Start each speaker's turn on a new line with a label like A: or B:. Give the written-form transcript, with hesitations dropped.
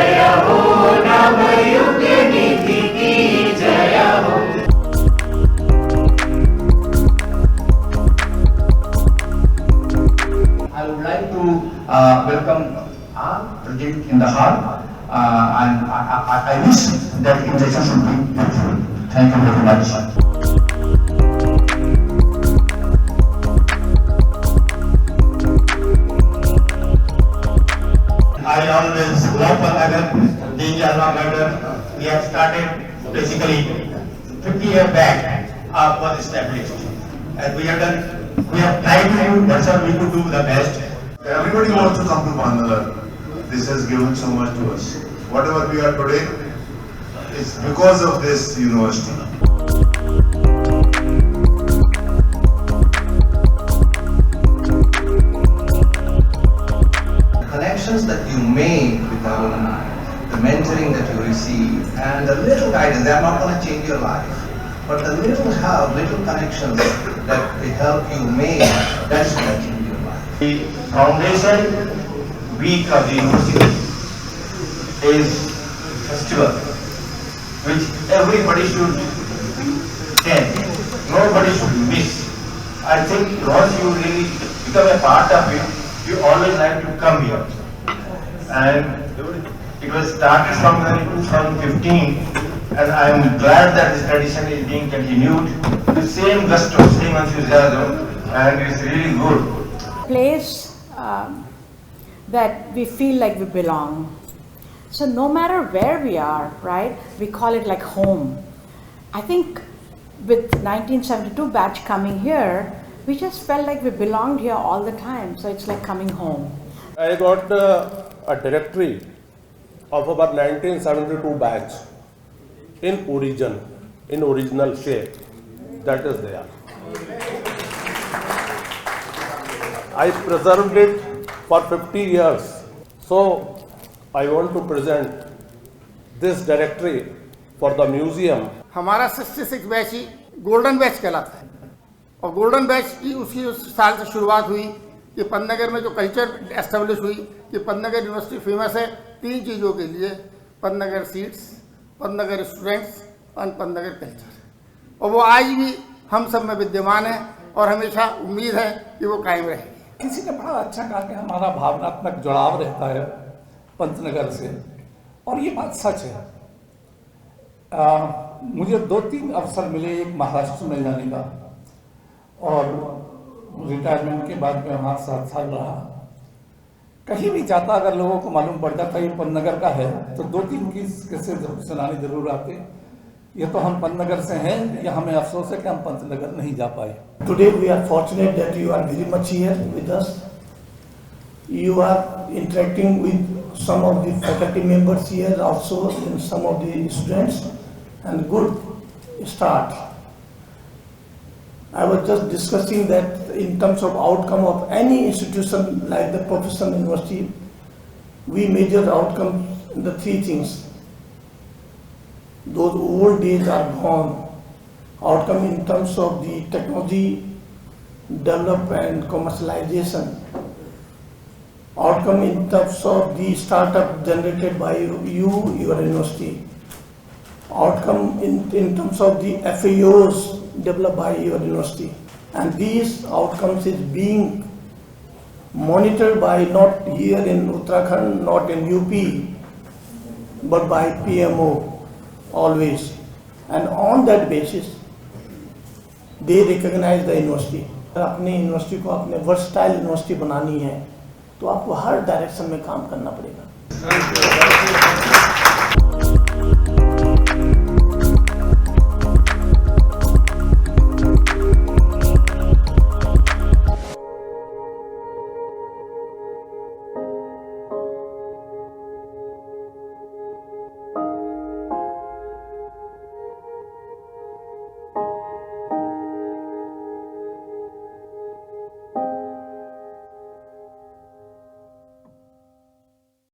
A: जय हो, नवयुग निधि की जय हो।
B: I would like to welcome all present in the hall, and I wish that invitation should be beautiful. Thank you very much. I always love Panagar, being Almamater. We have started basically 50 years back, was established, and we have tried to do that's what we could do the best.
C: Everybody wants to come to Panagar. This has given so much to us. Whatever we are today is because of this university.
B: Connections that you make with alumni, the mentoring that you receive, and the little guidance, they are not going to change your life, but the little help, little connections that they help you make, that's going to change your life. The foundation week of the university is festival, which everybody should attend. Nobody should miss. I think once you really become a part of it, you always have to come here. And it was started from 2015, and I am glad that this tradition is being continued. The same gusto, same enthusiasm, and it's really good.
D: Place that we feel like we belong. So no matter where we are, right, we call it like home. I think with 1972 batch coming here, we just felt like we belonged here all the time. So it's like coming home.
E: I got a directory of about 1972 batch in original shape. That is there. I preserved it for 50 years. So I want to present this directory for the museum.
F: हमारा 66 batch ही golden batch कहलाता है, और golden batch की उसी साल से शुरुआत हुई कि पन्नगर में जो कल्चर एस्टेब्लिश हुई कि पन्नगर यूनिवर्सिटी फेमस है 3 चीज़ों के लिए, पन्नगर सीट्स, पन्नगर स्टूडेंट्स और पन्नगर कल्चर, और वो आज भी हम सब में विद्यमान है और हमेशा उम्मीद है कि वो कायम रहेगी।
G: किसी ने बड़ा अच्छा कहा कि हमारा भावनात्मक जुड़ाव रहता है पंतनगर से, और ये बात सच है। मुझे 2-3 अवसर मिले, एक महाराष्ट्र में जाने का, और रिटायरमेंट के बाद मैं वहाँ 7 साल रहा। कहीं भी जाता, अगर लोगों को मालूम पड़ जाता ये पन्नगर का है, तो 2-3 किस्से सुनाने जरूर आते। ये तो हम पन्नगर से हैं, ये हमें अफसोस है कि हम पंतनगर नहीं जा पाए।
H: Today we are fortunate that you are very much here with us. You are interacting with some of the faculty members here, also and some of the students, and good start. I was just discussing that in terms of outcome of any institution like the professional university, we measure outcomes in the 3 things. Those old days are gone. Outcome in terms of the technology development and commercialization. Outcome in terms of the startup generated by you, your university. Outcome in terms of the FAOs developed by your university. And these outcomes is being monitored by not here in Uttarakhand, not in UP, but by PMO always. And on that basis, they recognize the university. अपनी university को अपने versatile university बनानी है, तो आपको हर direction में काम करना पड़ेगा।